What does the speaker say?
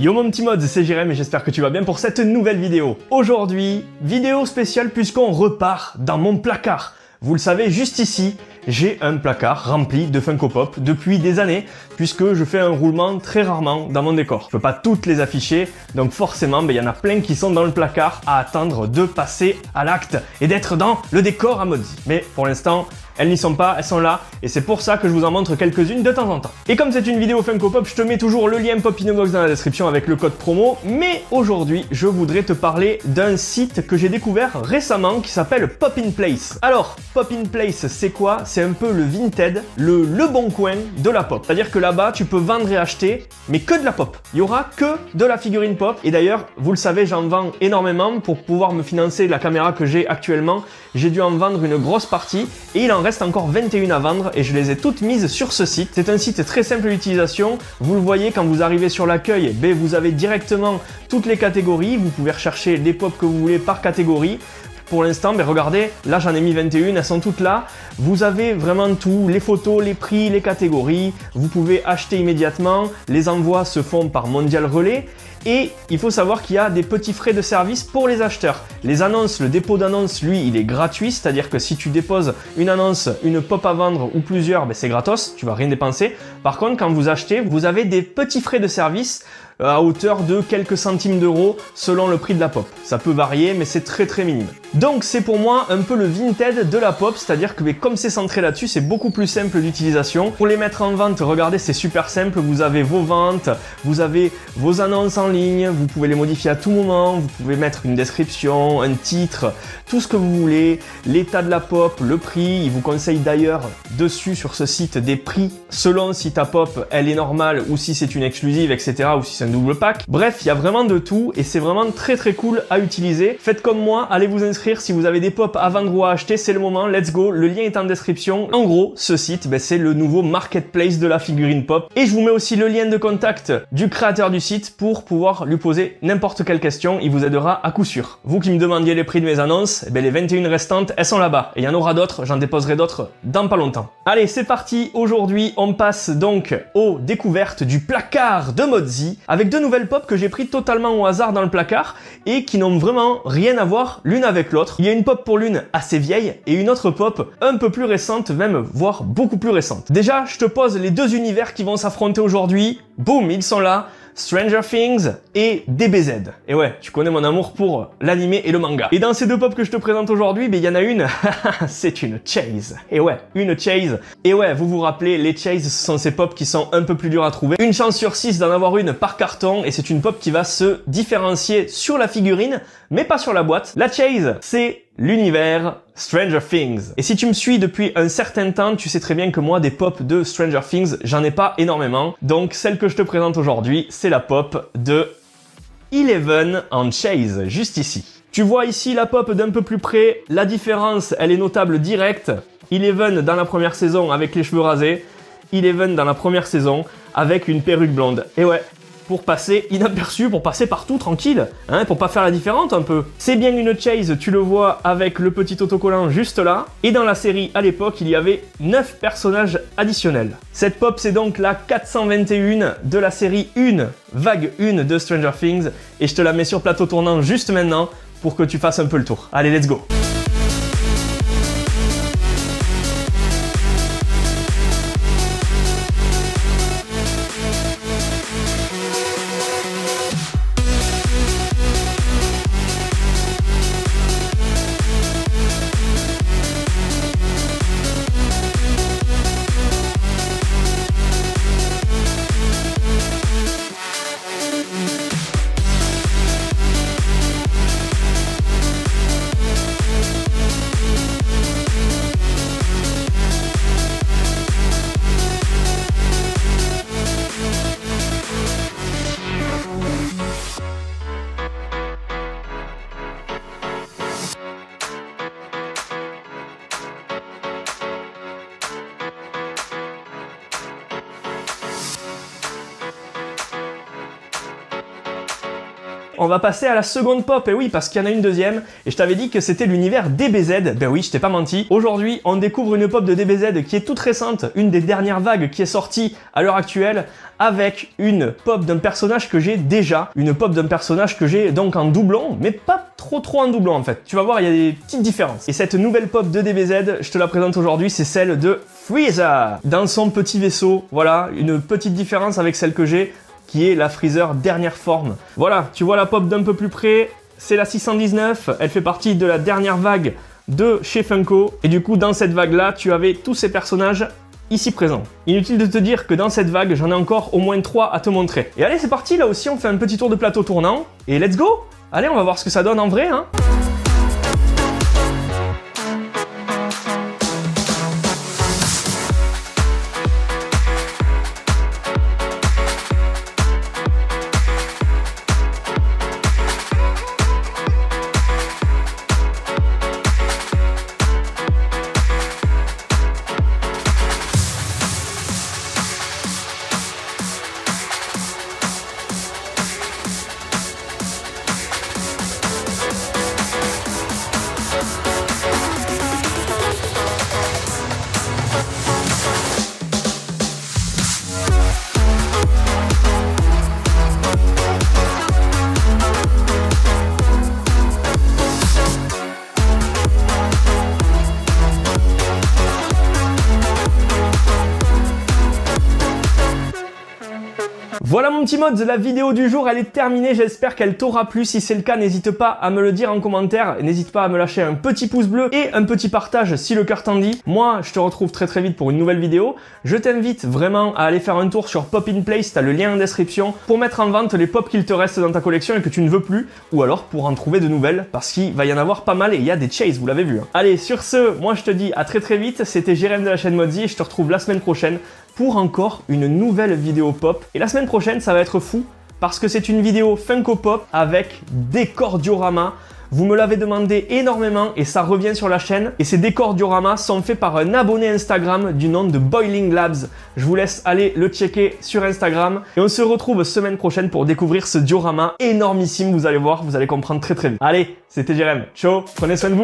Yo mon petit mode, c'est Jérém et j'espère que tu vas bien pour cette nouvelle vidéo. Aujourd'hui, vidéo spéciale puisqu'on repart dans mon placard. Vous le savez, juste ici, j'ai un placard rempli de Funko Pop depuis des années, puisque je fais un roulement très rarement dans mon décor. Je peux pas toutes les afficher, donc forcément, il y en a plein qui sont dans le placard à attendre de passer à l'acte et d'être dans le décor à Modzy. Mais pour l'instant, elles n'y sont pas, elles sont là, et c'est pour ça que je vous en montre quelques-unes de temps en temps. Et comme c'est une vidéo Funko Pop, je te mets toujours le lien Pop in a Box dans la description avec le code promo, mais aujourd'hui, je voudrais te parler d'un site que j'ai découvert récemment qui s'appelle Pop in Place. Alors, Pop in Place, c'est quoi? C'est un peu le Vinted, le bon coin de la pop. C'est-à-dire que là-bas, tu peux vendre et acheter, mais que de la pop. Il y aura que de la figurine pop, et d'ailleurs, vous le savez, j'en vends énormément pour pouvoir me financer la caméra que j'ai actuellement. J'ai dû en vendre une grosse partie, et il en reste encore 21 à vendre et je les ai toutes mises sur ce site. C'est un site très simple d'utilisation. Vous le voyez quand vous arrivez sur l'accueil, vous avez directement toutes les catégories. Vous pouvez rechercher les pop que vous voulez par catégorie. Pour l'instant, regardez, là j'en ai mis 21, elles sont toutes là. Vous avez vraiment tout, les photos, les prix, les catégories. Vous pouvez acheter immédiatement. Les envois se font par Mondial Relais. Et il faut savoir qu'il y a des petits frais de service pour les acheteurs. Les annonces, le dépôt d'annonces, lui, il est gratuit. C'est-à-dire que si tu déposes une annonce, une pop à vendre ou plusieurs, c'est gratos, tu vas rien dépenser. Par contre, quand vous achetez, vous avez des petits frais de service à hauteur de quelques centimes d'euros selon le prix de la pop. Ça peut varier, mais c'est très minime. Donc c'est pour moi un peu le Vinted de la pop, c'est-à-dire que comme c'est centré là-dessus, c'est beaucoup plus simple d'utilisation. Pour les mettre en vente, regardez, c'est super simple. Vous avez vos ventes, vous avez vos annonces en ligne, vous pouvez les modifier à tout moment, vous pouvez mettre une description, un titre, tout ce que vous voulez, l'état de la pop, le prix. Il vous conseille d'ailleurs dessus sur ce site des prix selon si ta pop elle est normale ou si c'est une exclusive, etc. ou si c'est un double pack. Bref, il y a vraiment de tout et c'est vraiment très cool à utiliser. Faites comme moi, allez vous inscrire si vous avez des pop à vendre ou à acheter, c'est le moment, let's go. Le lien est en description. En gros, ce site, c'est le nouveau marketplace de la figurine pop. Et je vous mets aussi le lien de contact du créateur du site pour pouvoir lui poser n'importe quelle question. Il vous aidera à coup sûr. Vous qui me demandiez les prix de mes annonces, les 21 restantes, elles sont là-bas. Et il y en aura d'autres, j'en déposerai d'autres dans pas longtemps. Allez, c'est parti. Aujourd'hui, on passe donc aux découvertes du placard de Modzy avec deux nouvelles pop que j'ai pris totalement au hasard dans le placard et qui n'ont vraiment rien à voir l'une avec l'autre. Il y a une pop pour l'une assez vieille et une autre pop un peu plus récente, même voire beaucoup plus récente. Déjà, je te pose les deux univers qui vont s'affronter aujourd'hui. Boum, ils sont là. Stranger Things et DBZ. Et ouais, tu connais mon amour pour l'anime et le manga. Et dans ces deux pop que je te présente aujourd'hui, il y en a une, c'est une Chase. Et ouais, une Chase. Et ouais, vous vous rappelez, les Chase, ce sont ces pop qui sont un peu plus durs à trouver. Une chance sur 6 d'en avoir une par carton, et c'est une pop qui va se différencier sur la figurine, mais pas sur la boîte. La Chase, c'est l'univers Stranger Things. Et si tu me suis depuis un certain temps, tu sais très bien que moi, des pop de Stranger Things, j'en ai pas énormément. Donc, celle que je te présente aujourd'hui, c'est la pop de Eleven en Chase, juste ici. Tu vois ici la pop d'un peu plus près. La différence, elle est notable directe. Eleven dans la première saison avec les cheveux rasés. Eleven dans la première saison avec une perruque blonde. Et ouais, pour passer inaperçu, pour passer partout tranquille, hein, pour pas faire la différente un peu. C'est bien une Chase, tu le vois avec le petit autocollant juste là. Et dans la série, à l'époque, il y avait 9 personnages additionnels. Cette pop, c'est donc la 421 de la série 1, vague 1 de Stranger Things. Et je te la mets sur plateau tournant juste maintenant pour que tu fasses un peu le tour. Allez, let's go! On va passer à la seconde pop, et oui, parce qu'il y en a une deuxième, et je t'avais dit que c'était l'univers DBZ. Ben oui, je t'ai pas menti. Aujourd'hui, on découvre une pop de DBZ qui est toute récente, une des dernières vagues qui est sortie à l'heure actuelle, avec une pop d'un personnage que j'ai déjà, une pop d'un personnage que j'ai donc en doublon, mais pas trop en doublon en fait. Tu vas voir, il y a des petites différences. Et cette nouvelle pop de DBZ, je te la présente aujourd'hui, c'est celle de Freezer, dans son petit vaisseau. Voilà, une petite différence avec celle que j'ai, qui est la Freezer dernière forme. Voilà, tu vois la pop d'un peu plus près, c'est la 619, elle fait partie de la dernière vague de chez Funko, et du coup dans cette vague là, tu avais tous ces personnages ici présents. Inutile de te dire que dans cette vague, j'en ai encore au moins 3 à te montrer. Et allez, c'est parti, là aussi on fait un petit tour de plateau tournant, et let's go! Allez, on va voir ce que ça donne en vrai, hein. Voilà mon petit mode, la vidéo du jour elle est terminée, j'espère qu'elle t'aura plu. Si c'est le cas, n'hésite pas à me le dire en commentaire, n'hésite pas à me lâcher un petit pouce bleu et un petit partage si le cœur t'en dit. Moi, je te retrouve très vite pour une nouvelle vidéo. Je t'invite vraiment à aller faire un tour sur Pop in Place, t'as le lien en description, pour mettre en vente les pops qu'il te reste dans ta collection et que tu ne veux plus, ou alors pour en trouver de nouvelles, parce qu'il va y en avoir pas mal et il y a des chases, vous l'avez vu. Hein. Allez, sur ce, moi je te dis à très vite, c'était Jérém de la chaîne Modzy et je te retrouve la semaine prochaine pour encore une nouvelle vidéo pop. Et la semaine prochaine, ça va être fou parce que c'est une vidéo Funko Pop avec décor diorama. Vous me l'avez demandé énormément et ça revient sur la chaîne. Et ces décors diorama sont faits par un abonné Instagram du nom de Boiling Labs. Je vous laisse aller le checker sur Instagram. Et on se retrouve semaine prochaine pour découvrir ce diorama énormissime. Vous allez voir, vous allez comprendre très vite. Allez, c'était Jérém. Ciao, prenez soin de vous.